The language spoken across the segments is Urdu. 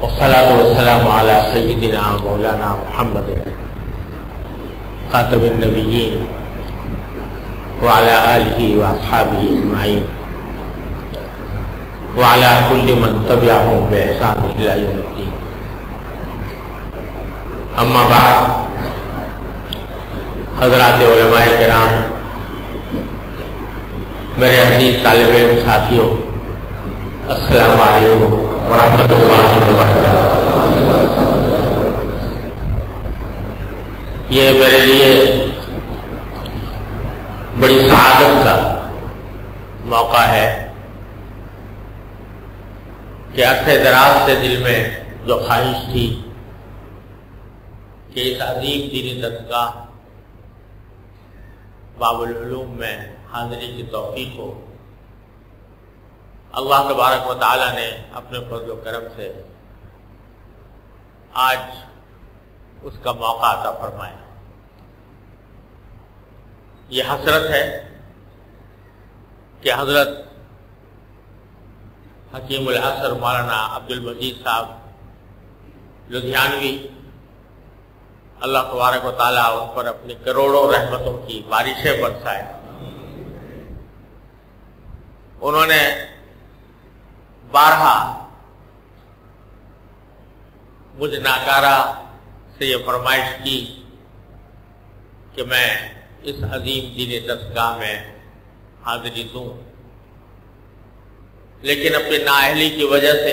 والصلاة والسلام على سيدنا مولانا محمد خاتم النبيين وعلى آله وأصحابه أجمعين وعلى كل من تبعهم بإحسان إلى يوم الدين. أما بعد، حضرات علماء کرام، میرے عزیز طالب علم ساتھیوں، السلام علیکم ورحمۃ اللہ وبرکاتہ۔ یہ میرے لیے بڑی سعادت کا موقع ہے کہ عرصے دراز سے دل میں جو خواہش تھی کہ اس عظیم دینی درسگاہ باب العلوم میں حاضری کی توفیق ہو، اللہ تبارک و تعالی نے اپنے فضل و کرم سے آج اس کا موقع عطا فرمایا۔ یہ حسرت ہے کہ حضرت حکیم العصر مولانا عبد المجید صاحب لدھیانوی، اللہ تبارک و تعالیٰ ان پر اپنی کروڑوں رحمتوں کی بارشیں برسائے، انہوں نے بارہا مجھ ناکارہ سے یہ فرمائش کی کہ میں اس عظیم دینی درسگاہ میں حاضری دوں، لیکن اپنی نااہلی کی وجہ سے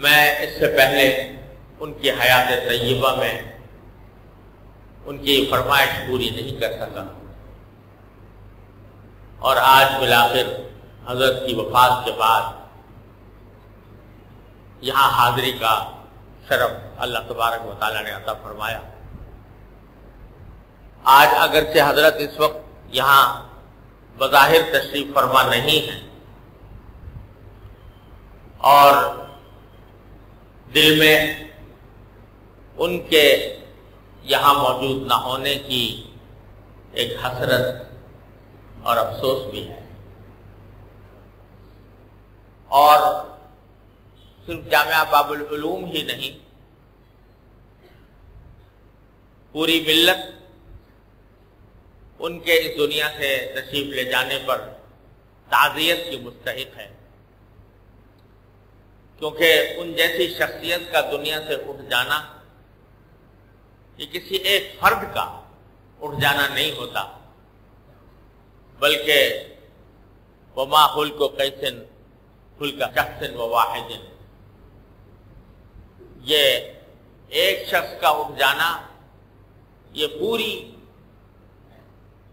میں اس سے پہلے ان کی حیات طیبہ میں ان کی فرمائش پوری نہیں کر سکا، اور آج بالآخر حضرت کی وفات کے بعد یہاں حاضری کا شرف اللہ تبارک و تعالیٰ نے عطا فرمایا۔ آج اگرچہ حضرت اس وقت یہاں بظاہر تشریف فرما نہیں ہے اور دل میں ان کے یہاں موجود نہ ہونے کی ایک حسرت اور افسوس بھی ہے، اور صرف جامعہ باب العلوم ہی نہیں، پوری ملت ان کے اس دنیا سے تشریف لے جانے پر تعزیت کی مستحق ہے، کیونکہ ان جیسی شخصیت کا دنیا سے اٹھ جانا یہ کسی ایک فرد کا اٹھ جانا نہیں ہوتا، بلکہ وما خلق قیس خلق شخص وواحد، یہ ایک شخص کا اٹھ جانا یہ پوری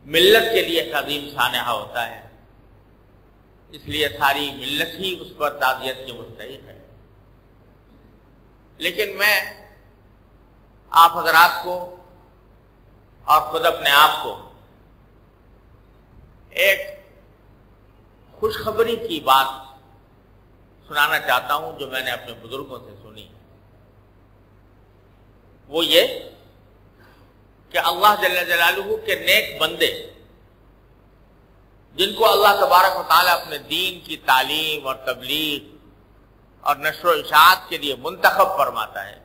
ملت کے لیے ایک عظیم سانحہ ہوتا ہے، اس لیے ساری ملت ہی اس پر تعزیت کی مستحق ہے۔ لیکن میں آپ حضرات کو اور خود اپنے آپ کو ایک خوشخبری کی بات سنانا چاہتا ہوں جو میں نے اپنے بزرگوں سے سنی، وہ یہ کہ اللہ جل جلالہ کے نیک بندے جن کو اللہ تبارک و تعالیٰ اپنے دین کی تعلیم اور تبلیغ اور نشر و اشاعت کے لیے منتخب فرماتا ہے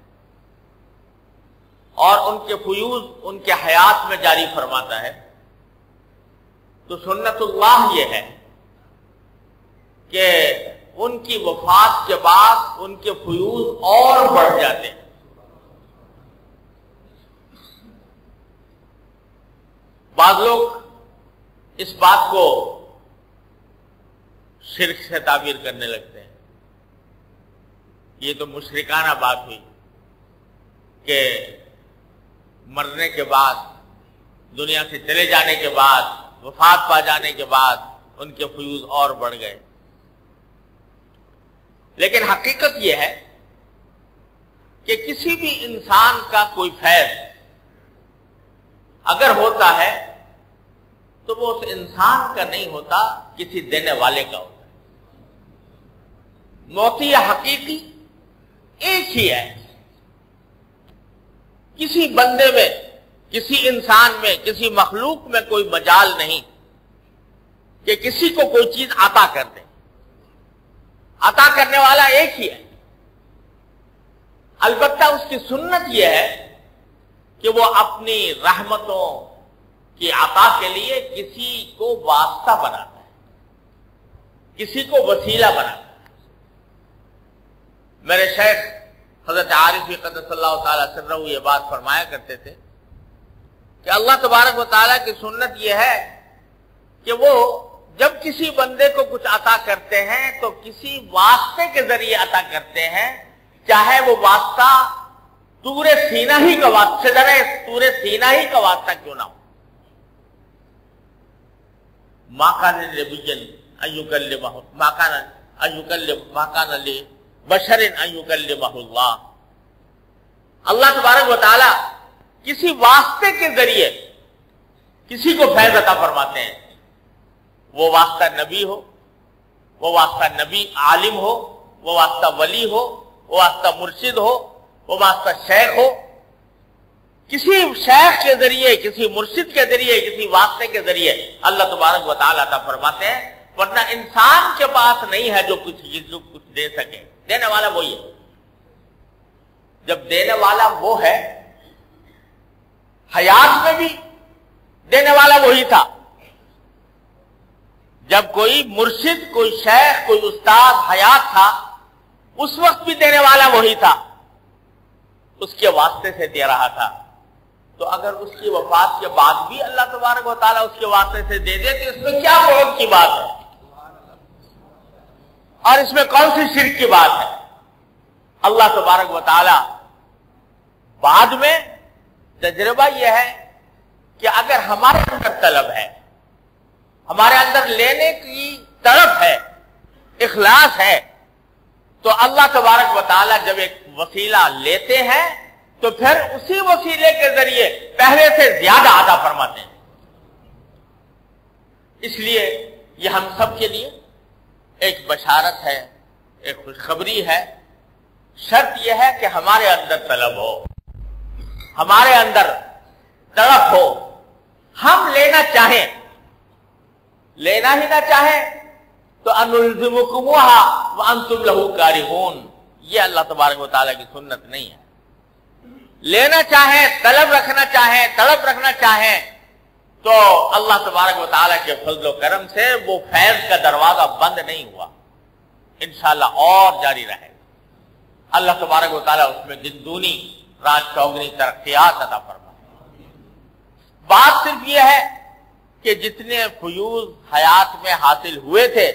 اور ان کے فیوض ان کے حیات میں جاری فرماتا ہے، تو سنت اللہ یہ ہے کہ ان کی وفات کے بعد ان کے فیوض اور بڑھ جاتے ہیں۔ بعض لوگ اس بات کو شرک سے تعبیر کرنے لگتے ہیں، یہ تو مشرکانہ بات ہوئی کہ مرنے کے بعد، دنیا سے چلے جانے کے بعد، وفات پا جانے کے بعد ان کے فیوض اور بڑھ گئے۔ لیکن حقیقت یہ ہے کہ کسی بھی انسان کا کوئی فیض اگر ہوتا ہے تو وہ اس انسان کا نہیں ہوتا، کسی دینے والے کا ہوتا ہے۔ موتی یا حقیقی ایک ہی ہے، کسی بندے میں، کسی انسان میں، کسی مخلوق میں کوئی مجال نہیں کہ کسی کو کوئی چیز عطا کر دے۔ عطا کرنے والا ایک ہی ہے، البتہ اس کی سنت یہ ہے کہ وہ اپنی رحمتوں کی عطا کے لیے کسی کو واسطہ بناتا ہے، کسی کو وسیلہ بناتا ہے۔ میرے شیخ حضرت عارفی قدس اللہ تعالی سرہ یہ بات فرمایا کرتے تھے کہ اللہ تبارک و تعالیٰ کی سنت یہ ہے کہ وہ جب کسی بندے کو کچھ عطا کرتے ہیں تو کسی واسطے کے ذریعے عطا کرتے ہیں، چاہے وہ واسطہ طور سینہ ہی کا واسطہ، طور سینہ ہی کا واسطہ کیوں نہ ہو۔ ما کان لنبی ان لبشر ان یکلمہ اللہ، اللہ تبارک و تعالی کسی واسطے کے ذریعے کسی کو فیض عطا فرماتے ہیں، وہ واسطہ نبی ہو، وہ واسطہ نبی عالم ہو، وہ واسطہ ولی ہو، وہ واسطہ مرشد ہو، وہ واسطہ شیخ ہو۔ کسی شیخ کے ذریعے، کسی مرشد کے ذریعے، کسی واسطے کے ذریعے اللہ تبارک و تعالیٰ عطا فرماتے ہیں، ورنہ انسان کے پاس نہیں ہے جو کچھ دے سکے، دینے والا وہی ہے۔ جب دینے والا وہ ہے، حیات میں بھی دینے والا وہی تھا، جب کوئی مرشد، کوئی شیخ، کوئی استاد حیات تھا اس وقت بھی دینے والا وہی تھا، اس کے واسطے سے دے رہا تھا۔ تو اگر اس کی وفات کے بعد بھی اللہ تبارک و تعالیٰ اس کے واسطے سے دے دے تو اس میں کیا بہت کی بات ہے، اور اس میں کون سی شرک کی بات ہے؟ اللہ تبارک و تعالیٰ بعد میں تجربہ یہ ہے کہ اگر ہمارے اندر طلب ہے، ہمارے اندر لینے کی طلب ہے، اخلاص ہے، تو اللہ تبارک و تعالیٰ جب ایک وسیلہ لیتے ہیں تو پھر اسی وسیلے کے ذریعے پہلے سے زیادہ عطا فرماتے ہیں۔ اس لیے یہ ہم سب کے لیے ایک بشارت ہے، ایک خوشخبری ہے۔ شرط یہ ہے کہ ہمارے اندر طلب ہو، ہمارے اندر طرف ہو، ہم لینا چاہیں، لینا ہی نہ چاہیں تو انلزمکموہا وانتم لہ کارہون، یہ اللہ تبارک و تعالیٰ کی سنت نہیں ہے۔ لینا چاہیں، طلب رکھنا چاہیں، طلب رکھنا چاہیں تو اللہ تبارک و تعالیٰ کے فضل و کرم سے وہ فیض کا دروازہ بند نہیں ہوا، انشاءاللہ اور جاری رہے گا۔ اللہ تبارک و تعالیٰ اس میں دن دونی رات چوگنی ترقیات عطا فرمائے۔ بات صرف یہ ہے کہ جتنے فیوز حیات میں حاصل ہوئے تھے،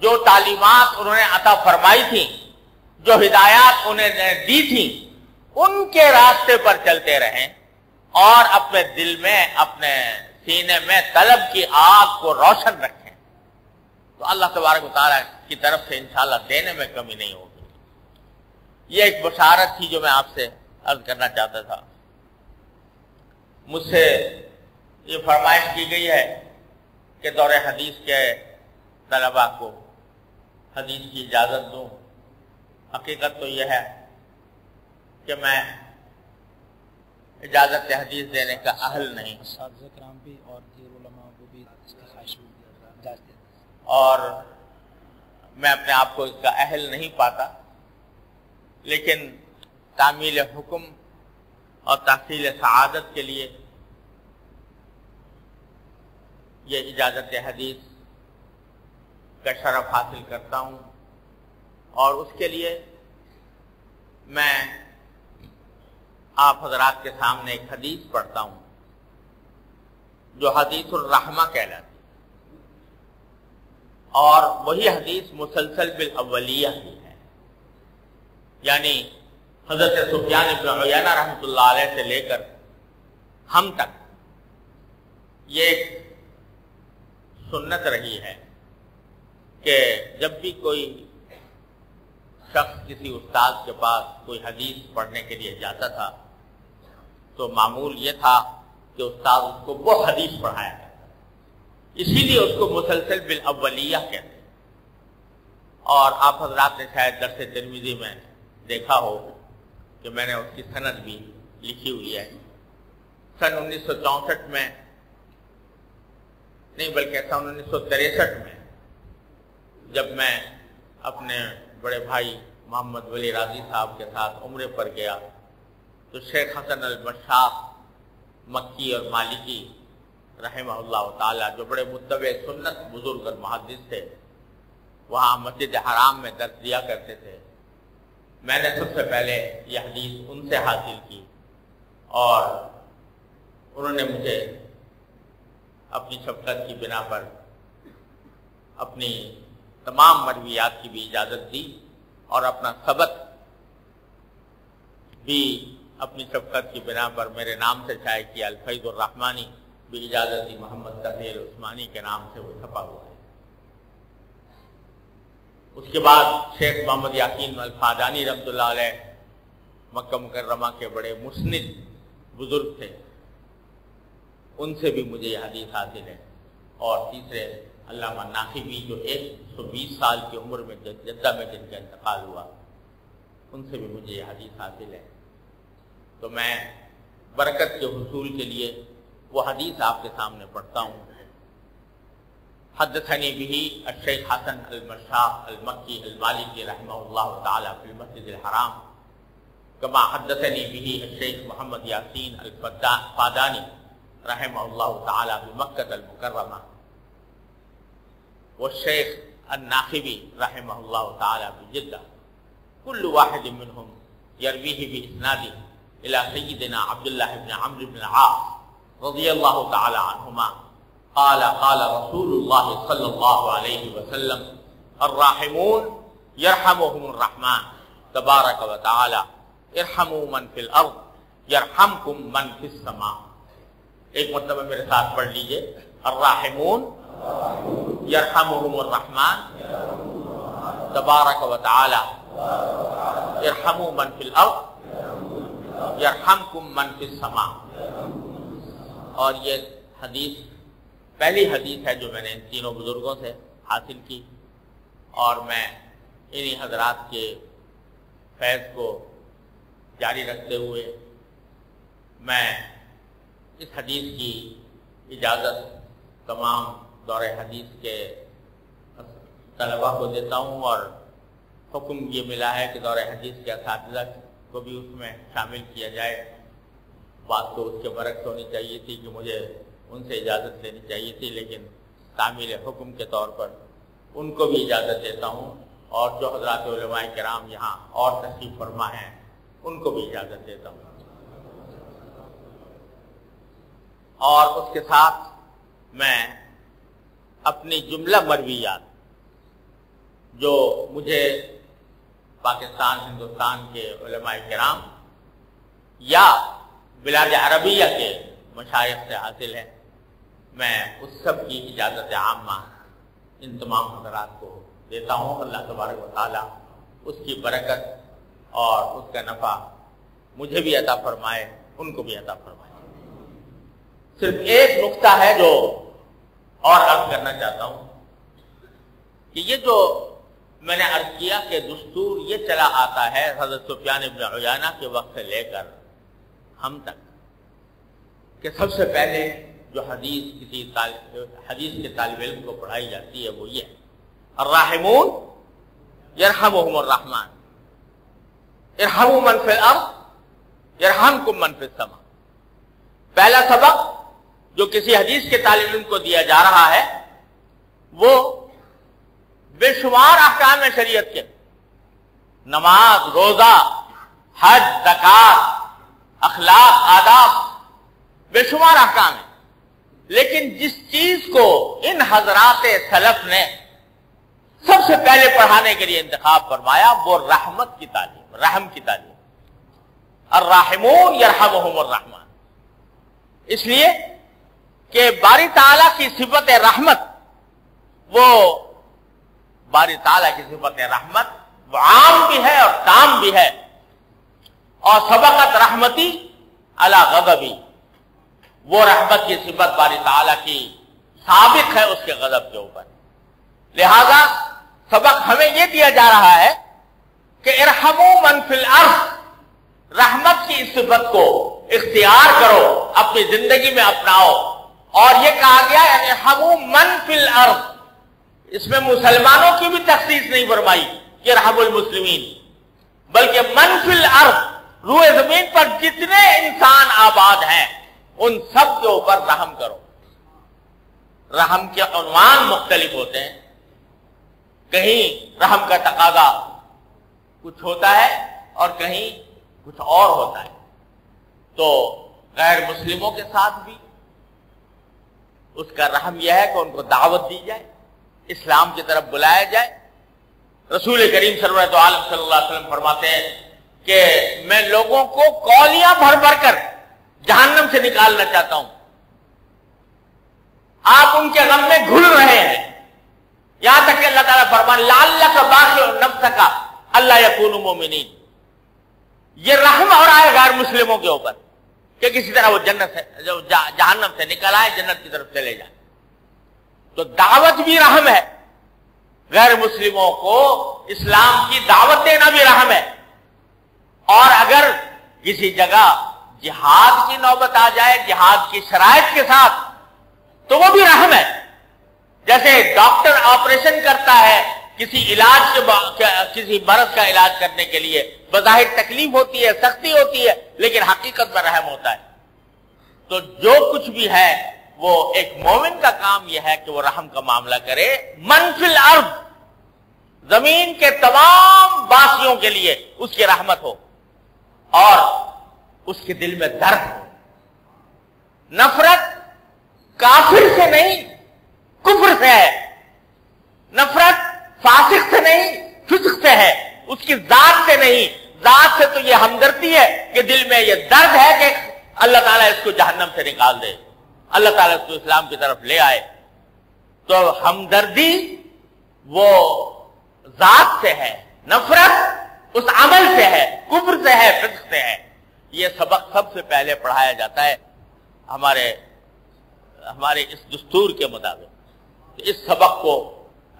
جو تعلیمات انہوں نے عطا فرمائی تھیں، جو ہدایات انہیں دی تھیں، ان کے راستے پر چلتے رہیں اور اپنے دل میں، اپنے سینے میں طلب کی آگ کو روشن رکھیں تو اللہ تبارک و تعالیٰ کی طرف سے انشاءاللہ دینے میں کمی نہیں ہوگی۔ یہ ایک بشارت تھی جو میں آپ سے عرض کرنا چاہتا تھا۔ مجھ سے یہ فرمائش کی گئی ہے کہ دور حدیث کے طلباء کو حدیث کی اجازت دوں۔ حقیقت تو یہ ہے کہ میں اجازت حدیث دینے کا اہل نہیں، اساتذہ کرام بھی اور دیر علماء کو بھی اس کی خواہش بھی اور میں اپنے آپ کو اس کا اہل نہیں پاتا، لیکن تعمیل حکم اور تحصیل سعادت کے لیے یہ اجازت حدیث کا شرف حاصل کرتا ہوں، اور اس کے لیے میں آپ حضرات کے سامنے ایک حدیث پڑھتا ہوں جو حدیث الرحمہ کہلاتی ہے، اور وہی حدیث مسلسل بالاولیہ ہی ہے، یعنی حضرت سفیان بن عیینہ رحمۃ اللہ علیہ سے لے کر ہم تک یہ ایک سنت رہی ہے کہ جب بھی کوئی شخص کسی استاد کے پاس کوئی حدیث پڑھنے کے لیے جاتا تھا تو معمول یہ تھا کہ استاد اس کو وہ حدیث پڑھایا کرتا، اسی لیے اس کو مسلسل بالاولیہ کہتے ہیں۔ اور آپ حضرات نے شاید درس ترمذی میں دیکھا ہو کہ میں نے اس کی سند بھی لکھی ہوئی ہے۔ سن 1964 میں نہیں بلکہ سن 1963 میں جب میں اپنے بڑے بھائی محمد ولی راضی صاحب کے ساتھ عمرے پر گیا تو شیخ حسن المشاق مکی اور مالکی رحمہ اللہ تعالی جو بڑے متبع سنت بزرگ اور محدث تھے وہاں مسجد حرام میں درس دیا کرتے تھے. میں نے سب سے پہلے یہ حدیث ان سے حاصل کی اور انہوں نے مجھے اپنی شفقت کی بنا پر اپنی تمام مرویات کی بھی اجازت دی اور اپنا سبق بھی اپنی شفقت کی بنا پر میرے نام سے شائع کیا. الفیض الرحمانی بھی اجازت دی، محمد طاہر عثمانی کے نام سے وہ چھپا ہوا ہے. اس کے بعد شیخ محمد یقین الفادانی رحمۃ اللہ علیہ مکہ مکرمہ کے بڑے مسند بزرگ تھے، ان سے بھی مجھے یہ حدیث حاصل ہے. اور تیسرے علامہ ناقبی جو 120 سال کی عمر میں جدہ میں جن کا انتقال ہوا، ان سے بھی مجھے یہ حدیث حاصل ہے. تو میں برکت کے حصول کے لیے وہ حدیث آپ کے سامنے پڑھتا ہوں. حدثنی به الشیخ حسن المشاق المکی المالکی رحمہ اللہ تعالی فی المسجد الحرام کما حدثنی به الشیخ محمد یاسین الفادانی رحمہ اللہ تعالی بمکہ المکرمہ والشیخ الناقبی رحمہ اللہ تعالی بجدہ كل واحد منهم يرويه بإسناده إلى سيدنا عبد الله بن عمرو بن العاص رضي الله تعالى عنهما قال قال رسول الله صلى الله عليه وسلم الراحمون يرحمهم الرحمن تبارك وتعالى ارحموا من في الأرض يرحمكم من في السماء. ایک مرتبہ میرے ساتھ پڑھ لیجئے. الراحمون يرحمهم الرحمن تبارك وتعالى ارحموا من في الأرض يرحمكم من في السماء. اور یہ حدیث پہلی حدیث ہے جو میں نے ان تینوں بزرگوں سے حاصل کی اور میں انہی حضرات کے فیض کو جاری رکھتے ہوئے میں اس حدیث کی اجازت تمام دور حدیث کے طلباء کو دیتا ہوں اور حکم یہ ملا ہے کہ دور حدیث کے اساتذہ کو بھی اس میں شامل کیا جائے. بات تو اس کے برعکس ہونی چاہیے تھی کہ مجھے ان سے اجازت لینی چاہیے تھی، لیکن تعمیل حکم کے طور پر ان کو بھی اجازت دیتا ہوں اور جو حضرات علماء کرام یہاں اور تشریف فرما ہیں ان کو بھی اجازت دیتا ہوں. اور اس کے ساتھ میں اپنی جملہ مرویات جو مجھے پاکستان ہندوستان کے علماء کرام یا بلاد عربیہ کے مشائخ سے حاصل ہے، میں اس سب کی اجازت عامہ ان تمام حضرات کو دیتا ہوں. اللہ تبارک و تعالیٰ اس کی برکت اور اس کا نفع مجھے بھی عطا فرمائے، ان کو بھی عطا فرمائے. صرف ایک نقطہ ہے جو اور عرض کرنا چاہتا ہوں کہ یہ جو میں نے عرض کیا کہ دستور یہ چلا آتا ہے حضرت سفیان ابن عیینہ کے وقت سے لے کر ہم تک کہ سب سے پہلے جو حدیث کے طالب علم کو پڑھائی جاتی ہے وہ یہ ہے الراحمون یرحمہم الرحمن ارحموا من فی الارض یرحمکم من فی السماء. پہلا سبق جو کسی حدیث کے طالب علم کو دیا جا رہا ہے وہ بے شمار احکام شریعت کے، نماز، روزہ، حج، زکوٰۃ، اخلاق، آداب، بے شمار احکام ہیں. لیکن جس چیز کو ان حضرات سلف نے سب سے پہلے پڑھانے کے لیے انتخاب فرمایا وہ رحمت کی تعلیم، رحم کی تعلیم. الراحمون یرحمہم الرحمن، اس لیے کہ باری تعالیٰ کی صفت رحمت، وہ باری تعالیٰ کی صفت رحمت وہ عام بھی ہے اور تام بھی ہے. اور سبقت رحمتی علی غضبی، وہ رحمت کی صفت باری تعالیٰ کی سابق ہے اس کے غضب کے اوپر. لہذا سبق ہمیں یہ دیا جا رہا ہے کہ ارحموا من فی الارض، رحمت کی صفت کو اختیار کرو، اپنی زندگی میں اپناؤ. اور یہ کہا گیا ارحموا من فی الارض، اس میں مسلمانوں کی بھی تخصیص نہیں فرمائی کہ رحم المسلمین، بلکہ من فی الارض، روئے زمین پر جتنے انسان آباد ہیں ان سب کے اوپر رحم کرو۔ رحم کے عنوان مختلف ہوتے ہیں، کہیں رحم کا تقاضا کچھ ہوتا ہے اور کہیں کچھ اور ہوتا ہے۔ تو غیر مسلموں کے ساتھ بھی اس کا رحم یہ ہے کہ ان کو دعوت دی جائے، اسلام کی طرف بلایا جائے۔ رسول کریم سرورت عالم صلی اللہ علیہ وسلم فرماتے ہیں کہ میں لوگوں کو کولیاں بھر بھر کر جہنم سے نکالنا چاہتا ہوں، آپ ان کے غم میں گھل رہے ہیں، یہاں تک کہ اللہ تعالیٰ فرمان لعلک باخع نفسک الا یکونوا مؤمنین۔ یہ رحم ہو رہا ہے غیر مسلموں کے اوپر کہ کسی طرح وہ جہنم سے نکل آئے، جنت کی طرف چلے جائے۔ تو دعوت بھی رحم ہے، غیر مسلموں کو اسلام کی دعوت دینا بھی رحم ہے۔ اور اگر کسی جگہ جہاد کی نوبت آ جائے جہاد کی شرائط کے ساتھ تو وہ بھی رحم ہے۔ جیسے ڈاکٹر آپریشن کرتا ہے کسی کسی مرض کا علاج کرنے کے لیے، بظاہر تکلیف ہوتی ہے، سختی ہوتی ہے، لیکن حقیقت میں رحم ہوتا ہے۔ تو جو کچھ بھی ہے وہ ایک مومن کا کام یہ ہے کہ وہ رحم کا معاملہ کرے۔ من فی الارض، زمین کے تمام باسیوں کے لیے اس کی رحمت ہو اور اس کے دل میں درد ہو۔ نفرت کافر سے نہیں، کفر سے ہے۔ نفرت فاسق سے نہیں، فسق سے ہے، اس کی ذات سے نہیں۔ ذات سے تو یہ ہمدردی ہے کہ دل میں یہ درد ہے کہ اللہ تعالیٰ اس کو جہنم سے نکال دے، اللہ تعالیٰ اس کو اسلام کی طرف لے آئے۔ تو ہمدردی وہ ذات سے ہے، نفرت اس عمل سے ہے، کفر سے ہے، فسق سے ہے۔ یہ سبق سب سے پہلے پڑھایا جاتا ہے ہمارے اس دستور کے مطابق۔ اس سبق کو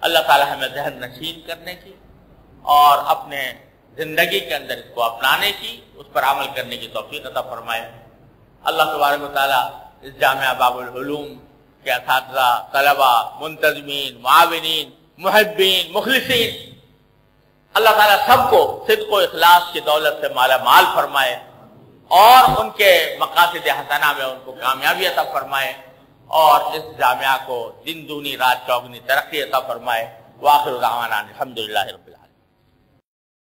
اللہ تعالیٰ ہمیں ذہن نشین کرنے کی اور اپنے زندگی کے اندر اس کو اپنانے کی، اس پر عمل کرنے کی توفیق عطا فرمائے۔ اللہ تبارک و تعالیٰ اس جامعہ باب العلوم کے اساتذہ، طلبہ، منتظمین، معاونین، محبین، مخلصین، اللہ تعالیٰ سب کو صدق و اخلاص کی دولت سے مالا مال فرمائے اور ان کے مقاصد حسنہ میں ان کو کامیابی عطا فرمائے اور اس جامعہ کو دن دونی رات چوگنی ترقی عطا فرمائے۔ وآخر دعوانا الحمدللہ۔